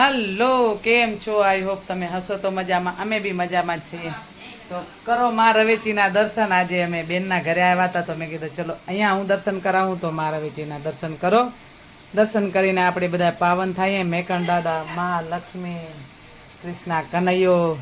Hello, કેમ છો? I hope તમે હસો તો મજામાં. અમે બી મજામાં જ છીએ. તો કરો મા રવેચીના દર્શન. આજે અમે બેનના ઘરે આવ્યા હતા તો મેં કીધું ચલો અહીંયા હું દર્શન કરાવું, તો મા રવેચીના દર્શન કરો. દર્શન કરીને આપણે બધા પાવન થઈએ. મેકણ દાદા, મા લક્ષ્મી, કૃષ્ણા કનૈયો,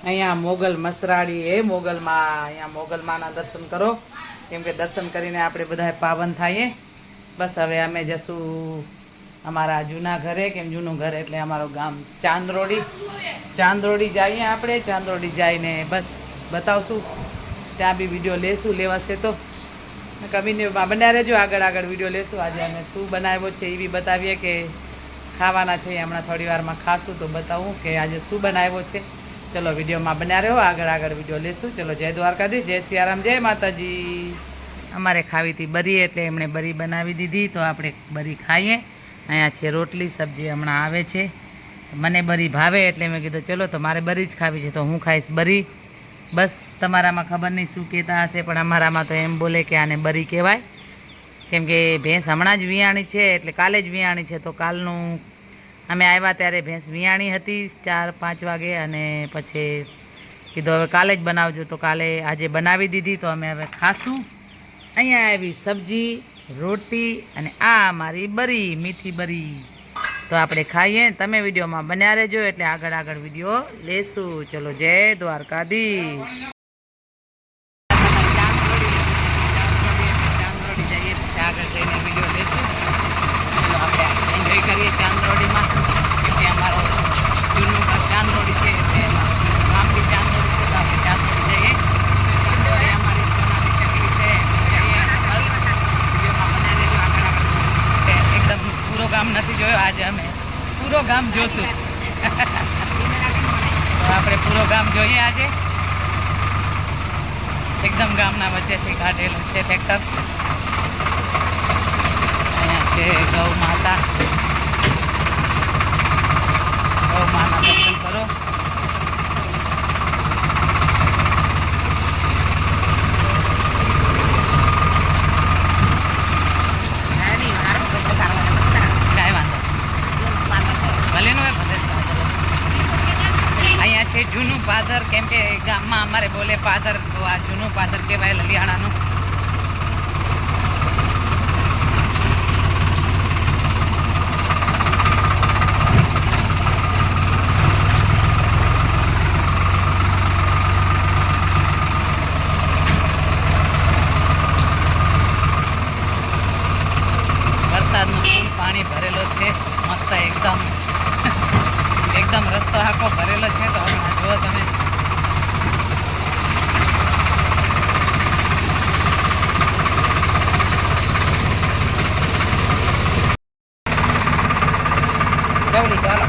અહીંયા મોગલ મસરાડી, એ મોગલમાં, અહીંયા મોગલમાના દર્શન કરો. કેમ કે દર્શન કરીને આપણે બધા પાવન થઈએ. બસ હવે અમે જશું અમારા જૂના ઘરે. કેમ જૂનું ઘર એટલે અમારું ગામ ચાંદરોડી. ચાંદરોડી જઈએ આપણે. ચાંદરોડી જઈને બસ બતાવશું. ત્યાં બી વિડીયો લેશું, લેવાશે તો કવિનીમાં બન્યા રહેજો. આગળ આગળ વિડીયો લેશું. આજે અમે શું બનાવ્યો છે એ બી બતાવીએ, કે ખાવાના છે હમણાં થોડી વારમાં ખાશું તો બતાવું કે આજે શું બનાવ્યો છે. ચલો વિડીયોમાં બન્યા રહ્યો. આગળ આગળ વિડીયો લેશું. ચલો જય દ્વારકાધીશ, જય સિયારામ, જય માતાજી. અમારે ખાવી હતી બરી, એટલે એમણે બરી બનાવી દીધી તો આપણે બરી ખાઈએ. અહીંયા છે રોટલી, સબ્જી હમણાં આવે છે. મને બરી ભાવે એટલે મેં કીધું ચલો તો મારે બરી જ ખાવી છે તો હું ખાઈશ બરી. બસ તમારામાં ખબર નહીં શું કહેતા હશે, પણ અમારામાં તો એમ બોલે કે આને બરી કહેવાય. કેમ કે ભેંસ હમણાં જ વિયાણી છે, એટલે કાલે જ વિયાણી છે. તો કાલનું અમે આવ્યા ત્યારે ભેંસ વિયાણી હતી 4-5 વાગે, અને પછી કીધું હવે કાલે જ બનાવજો, તો કાલે આજે બનાવી દીધી. તો અમે હવે ખાશું. અહીંયા આવી સબ્જી, રોટી, અને આ મારી બરી, મીઠી બરી. તો આપણે ખાઈએ. તમે વિડીયોમાં બન્યા રહેજો, એટલે આગળ આગળ વિડીયો લેશું. ચલો જય દ્વારકાધીશ. ચાંદરોડી જઈએ, પછી આગળ જઈને વિડીયો લેશું. ચલો આપણે એન્જોય કરીએ ચાંદરોડીમાં. એટલે અમારો જૂનું ચાંદરોડી છે, એટલે અમારું ગામ બી ચાંદરોડી છે. તો આપણે ચાંદરોડી જઈએ. ચાંદરોડી અમારી સોનાની ચકલી છે. જઈએ અને બસ વિડીયોમાં બન્યા રહેજો. આગળ આગળ એકદમ પૂરો ગામ નથી જોયો, આજે અમે પૂરો ગામ જોશું. તો આપણે પૂરો ગામ જોઈએ આજે. એકદમ ગામના વચ્ચેથી કાઢેલું છે ટ્રેક્ટર. અહીંયા છે ગૌ માતા. ગૌ માના દર્શન કરો. અહીંયા છે જૂનું પાદર. કેમ કે ગામમાં અમારે બોલે પાદર, તો આ જૂનું પાદર કહેવાય લલિયાણાનું. વરસાદનું ફૂલ પાણી ભરેલો છે મસ્ત એકદમ. એકદમ રસ્તો આખો ભરેલો છે. તો હમણાં જુઓ તમે. જલ્દી ચાલો.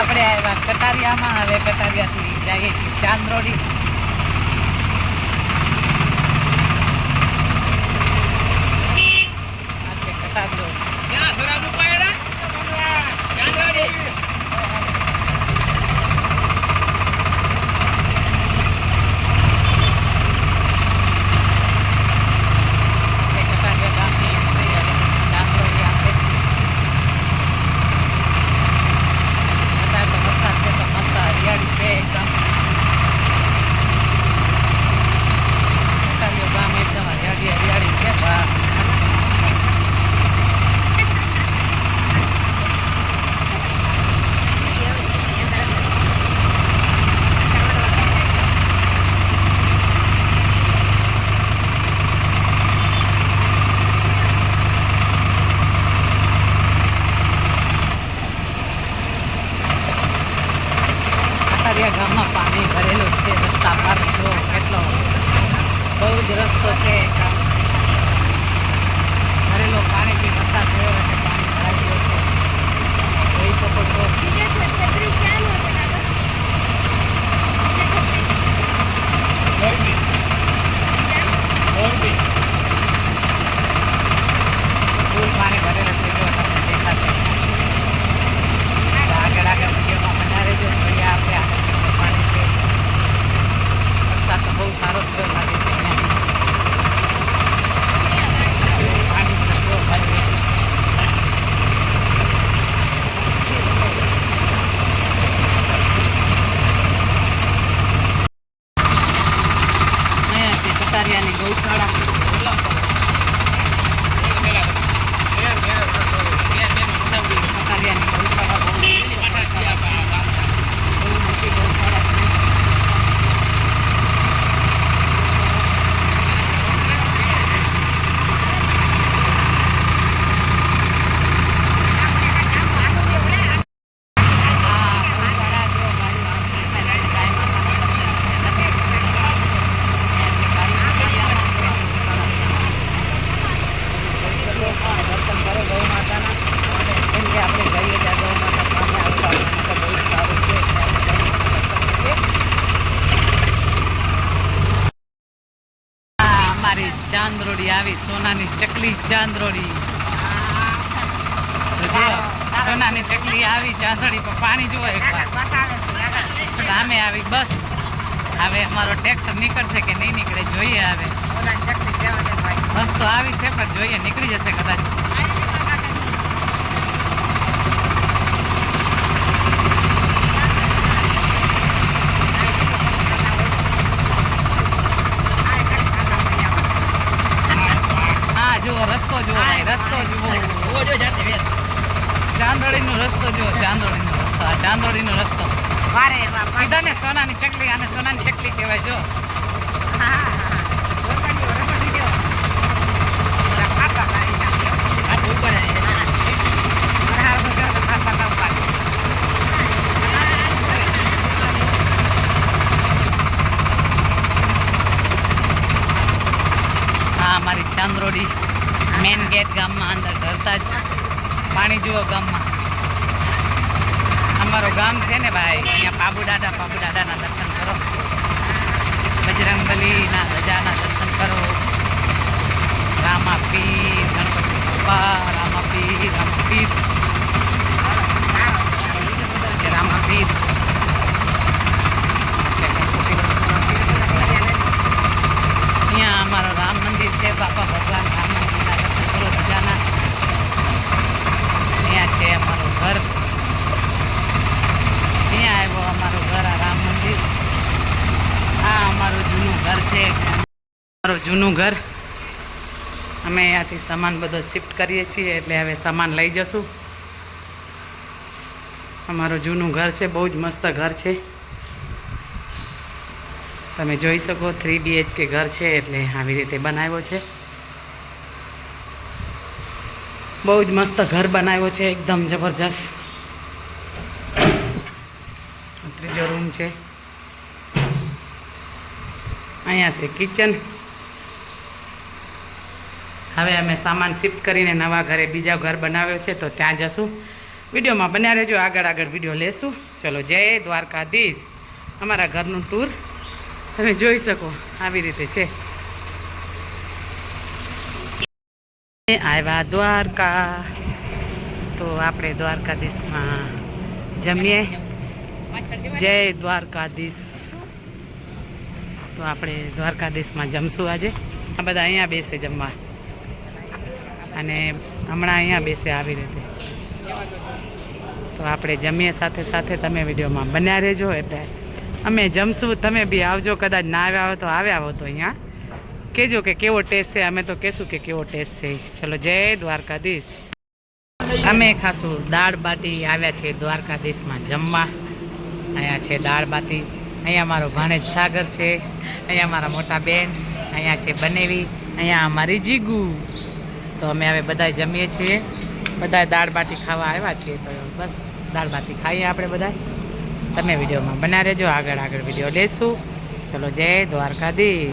આપણે આવ્યા કટારિયામાં. હવે કટારિયાથી જઈએ છીએ ચાંદરોડી. બહુ જ રસ્તો છે. ભરેલો પાણીથી વરસાદ થયો એટલે પાણી ભરાઈ ગયો છે. જોઈ શકો છો. ફૂલ પાણી ભરેલું છે. જો તમને દેખાશે. આગળ વિડીયોમાં બના રહેજો. જોઈએ આપણે આગળ પાણી છે. વરસાદ તો બહુ સારો થયો લાગે છે અહીંયા. પાણી ભરેલો ભરેલું. અહીંયા છે કટારિયાની ગૌશાળા. ચાંદરોડી આવી, સોનાની ચકલી ચાંદરોડી. સોનાની ચકલી આવી ચાંદરોડી પર પાણી જુઓ એકવાર. સામે આવી બસ. હવે અમારો ટ્રેક્ટર નીકળશે કે નહીં નીકળે જોઈએ. હવે બસ તો આવી છે પણ જોઈએ નીકળી જશે કદાચ. રસ્તો જુઓ ભાઈ, રસ્તો જુઓ. ચાંદોડીનો રસ્તો જુઓ. ચાંદોડીનો રસ્તો. આ ચાંદોડીનો રસ્તો. કીધા ને સોનાની ચકલી. આને સોનાની ચકલી કહેવાય. જો હા અમારી ચાંદરોડી મેન ગેટ ગામમાં અંદર ઢળતા જ પાણી જુઓ ગામમાં. અમારું ગામ છે ને ભાઈ, અહીંયા પાબુદાદાના દર્શન કરો. બજરંગબલીના ધજાના દર્શન કરો. રામાપીર, ગણપતિ બાપા, રામાપીર, રામાપીર. અહીંયા અમારો રામ મંદિર છે. બાપા ભગવાન રામ મંદિરના દર્શન કરો ધજાના. અહીંયા છે અમારું ઘર. અહીંયા આવ્યો અમારું ઘર, આ રામ મંદિર. આ અમારું જૂનું ઘર છે. અમારું જૂનું ઘર. અમે અહીંયાથી સામાન બધો શિફ્ટ કરીએ છીએ એટલે હવે સામાન લઈ જશું. અમારું જૂનું ઘર છે. બહુ જ મસ્ત ઘર છે. તમે જોઈ શકો 3 BHK ઘર છે એટલે આવી રીતે બનાવ્યો છે. બહુ જ મસ્ત ઘર બનાવ્યો છે, એકદમ જબરજસ્ત. ત્રીજો રૂમ છે. અહીંયા છે કિચન. હવે અમે સામાન શિફ્ટ કરીને નવા ઘરે બીજા ઘર બનાવ્યો છે તો ત્યાં જશું. વિડીયોમાં બન્યા રહેજો. આગળ વિડીયો લેશું. ચલો જય દ્વારકાધીશ. અમારા ઘરનું ટૂર તમે જોઈ શકો આવી રીતે છે. આવ્યા દ્વારકા તો આપણે દ્વારકાધીશમાં જમીએ. જય દ્વારકાધીશ. તો આપણે દ્વારકાધીશમાં જમશું આજે. આ બધા અહીંયા બેસે જમવા અને હમણાં અહીંયા બેસે આવી રીતે. તો આપણે જમીએ સાથે સાથે. તમે વિડીયોમાં બન્યા રહેજો એટલે અમે જમશું. તમે બી આવજો. કદાચ ના આવ્યા હો તો આવ્યા હો તો અહીંયા કહેજો કે કેવો ટેસ્ટ છે. અમે તો કહેશું કે કેવો ટેસ્ટ છે. ચલો જય દ્વારકાધીશ. અમે ખાશું દાળ બાટી. આવ્યા છે દ્વારકાધીશમાં જમવા. અહીંયા છે દાળ બાટી. અહીંયા મારો ભાણેજ સાગર છે. અહીંયા મારા મોટા બેન. અહીંયા છે બનેવી. અહીંયા અમારી જીગુ. તો અમે હવે બધા જમીએ છીએ. બધા દાળ બાટી ખાવા આવ્યા છીએ તો બસ દાળ બાટી ખાઈએ આપણે બધા. તમે વિડીયોમાં બના રહેજો. આગળ વિડીયો લેશું. ચલો જય દ્વારકાધીશ.